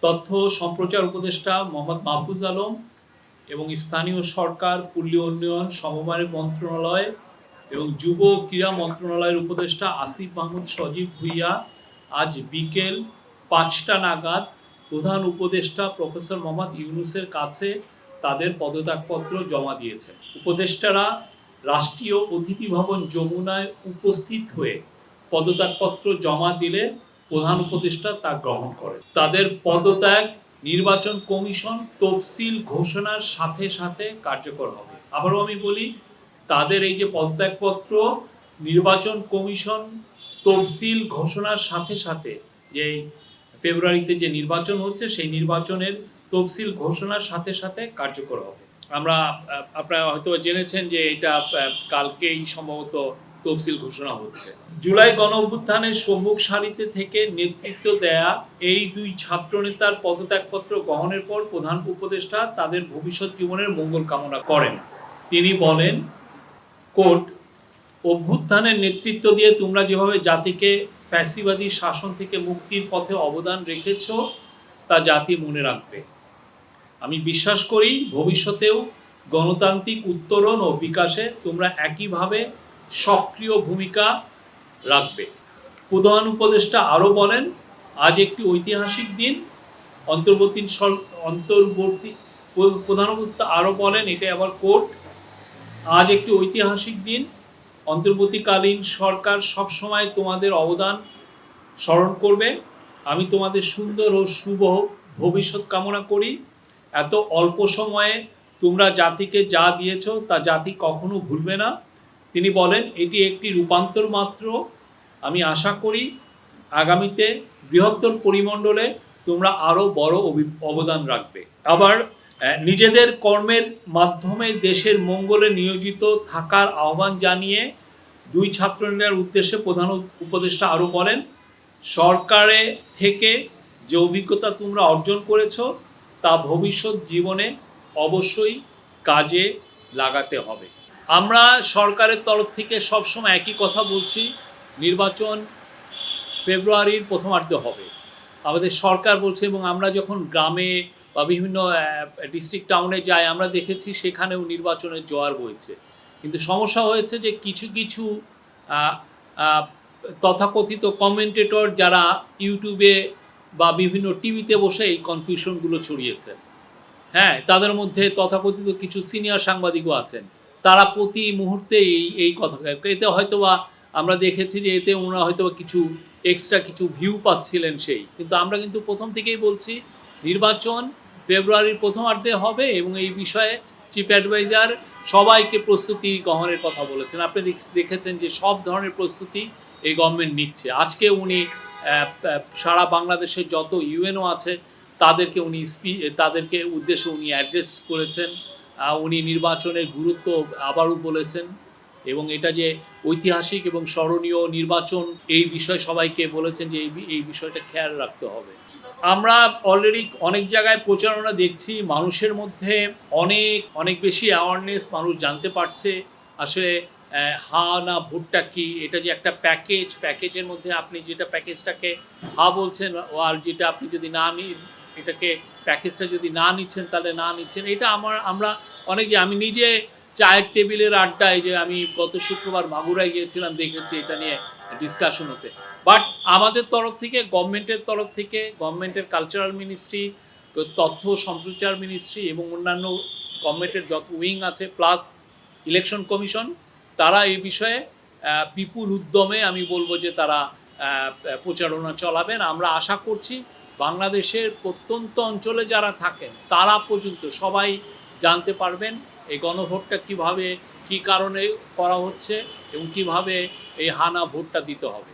তথ্য সম্প্রচার উপদেষ্টা মোহাম্মদ মাহফুজ আলম এবং স্থানীয় সরকার, পল্লী উন্নয়ন, সমবায় মন্ত্রণালয় এবং যুব ক্রীড়া মন্ত্রণালয়ের উপদেষ্টা আসিফ মাহমুদ সজীব ভুঁইয়া আজ বিকেল 5টা নাগাদ প্রধান উপদেষ্টা প্রফেসর মোহাম্মদ ইউনূসের কাছে তাদের পদত্যাগপত্র জমা দিয়েছেন। উপদেষ্টারা রাষ্ট্রীয় অতিথি ভবন যমুনায় উপস্থিত হয়ে পদত্যাগপত্র জমা দিলে প্রধান উপদেষ্টা তা গ্রহণ করেন। তাদের পদত্যাগ নির্বাচন কমিশন তফসিল ঘোষণার সাথে সাথে কার্যকর হবে। আবারও আমি বলি, তাদের এই যে পদত্যাগপত্র নির্বাচন কমিশন তফসিল ঘোষণার সাথে সাথে, যে ফেব্রুয়ারিতে যে নির্বাচন হচ্ছে সেই নির্বাচনের তফসিল ঘোষণার সাথে সাথে কার্যকর হবে। আপনারা হয়তো জেনেছেন যে এটা কালকেই সম্ভবত তফসিল ঘোষণা হচ্ছে। জুলাই গণ অভ্যুত্থানের সম্মুখ সারিতে থেকে নেতৃত্ব দেয়া এই দুই ছাত্রনেতার পদত্যাগপত্র গ্রহণের পর প্রধান উপদেষ্টা তাদের ভবিষ্যৎ জীবনের মঙ্গল কামনা করেন। তিনি বলেন, কোর্ট, অভ্যুত্থানের নেতৃত্ব দিয়ে তোমরা যেভাবে জাতিকে ফ্যাসিবাদী শাসন থেকে মুক্তির পথে অবদান রেখেছ তা জাতি মনে রাখবে। আমি বিশ্বাস করি ভবিষ্যতেও গণতান্ত্রিক উত্তরণ ও বিকাশে তোমরা একইভাবে সক্রিয় ভূমিকা রাখবে। প্রধান উপদেষ্টা আরও বলেন, আজ একটি ঐতিহাসিক দিন। প্রধান উপদেষ্টা আরও বলেন, এটা আবার কোর্ট, আজ একটি ঐতিহাসিক দিন। অন্তর্বর্তীকালীন সরকার সবসময় তোমাদের অবদান স্মরণ করবে। আমি তোমাদের সুন্দর ও শুভ ভবিষ্যৎ কামনা করি। এত অল্প সময়ে তোমরা জাতিকে যা দিয়েছ তা জাতি কখনো ভুলবে না। তিনি বলেন, এটি একটি রূপান্তর মাত্র। আমি আশা করি আগামীতে বৃহত্তর পরিমণ্ডলে তোমরা আরও বড় অবদান রাখবে। আবার নিজেদের কর্মের মাধ্যমে দেশের মঙ্গলে নিয়োজিত থাকার আহ্বান জানিয়ে দুই ছাত্রনেতার উদ্দেশ্যে প্রধান উপদেষ্টা আরও বলেন, সরকারে থেকে যে অভিজ্ঞতা তোমরা অর্জন করেছ তা ভবিষ্যৎ জীবনে অবশ্যই কাজে লাগাতে হবে। আমরা সরকারের তরফ থেকে সবসময় একই কথা বলছি, নির্বাচন ফেব্রুয়ারির প্রথমার্ধে হবে। আমাদের সরকার বলছে, এবং আমরা যখন গ্রামে বা বিভিন্ন ডিস্ট্রিক্ট টাউনে যাই আমরা দেখেছি সেখানেও নির্বাচনের জোয়ার বইছে। কিন্তু সমস্যা হয়েছে যে কিছু কিছু তথাকথিত কমেন্টেটর যারা ইউটিউবে বা বিভিন্ন টিভিতে বসে এই কনফিউশনগুলো ছড়িয়েছে, হ্যাঁ, তাদের মধ্যে তথাকথিত কিছু সিনিয়র সাংবাদিকও আছেন। তারা প্রতি মুহূর্তে এই কথা, এতে হয়তো বা আমরা দেখেছি যে এতে ওনারা হয়তো কিছু এক্সট্রা কিছু ভিউ পাচ্ছিলেন সেই। কিন্তু আমরা কিন্তু প্রথম থেকেই বলছি নির্বাচন ফেব্রুয়ারির প্রথমার্ধে হবে এবং এই বিষয়ে চিফ অ্যাডভাইজার সবাইকে প্রস্তুতি গ্রহণের কথা বলেছেন। আপনি দেখেছেন যে সব ধরনের প্রস্তুতি এই গভর্নমেন্ট নিচ্ছে। আজকে উনি সারা বাংলাদেশের যত ইউএনও আছে তাদেরকে উদ্দেশ্যে উনি অ্যাড্রেস করেছেন। উনি নির্বাচনের গুরুত্ব আবারও বলেছেন এবং এটা যে ঐতিহাসিক এবং স্মরণীয় নির্বাচন এই বিষয়ে সবাইকে বলেছেন যে এই বিষয়টা খেয়াল রাখতে হবে। আমরা অলরেডি অনেক জায়গায় প্রচারণা দেখছি, মানুষের মধ্যে অনেক বেশি অ্যাওয়ারনেস, মানুষ জানতে পারছে আসলে হা না ভোটটা কি। এটা যে একটা প্যাকেজের মধ্যে আপনি যেটা প্যাকেজটাকে হা বলছেন আর যেটা আপনি যদি না এটাকে প্যাকেজটা যদি না নিচ্ছেন তাহলে না নিচ্ছেন। এটা আমরা আমি নিজে চায়ের টেবিলের আড্ডায় যে আমি গত শুক্রবার মাগুরায় গিয়েছিলাম দেখেছি এটা নিয়ে ডিসকাশন হতে। বাট আমাদের তরফ থেকে, গভর্নমেন্টের তরফ থেকে, গভর্নমেন্টের কালচারাল মিনিস্ট্রি, তথ্য সম্প্রচার মিনিস্ট্রি এবং অন্যান্য গভর্নমেন্টের যত উইং আছে প্লাস ইলেকশন কমিশন, তারা এই বিষয়ে বিপুল উদ্যমে আমি বলবো যে তারা প্রচারণা চালাবেন। আমরা আশা করছি বাংলাদেশের প্রত্যন্ত অঞ্চলে যারা থাকেন তারা পর্যন্ত সবাই জানতে পারবেন এই গণভোটটা কিভাবে, কী কারণে করা হচ্ছে এবং কিভাবে এই হানা ভোটটা দিতে হবে।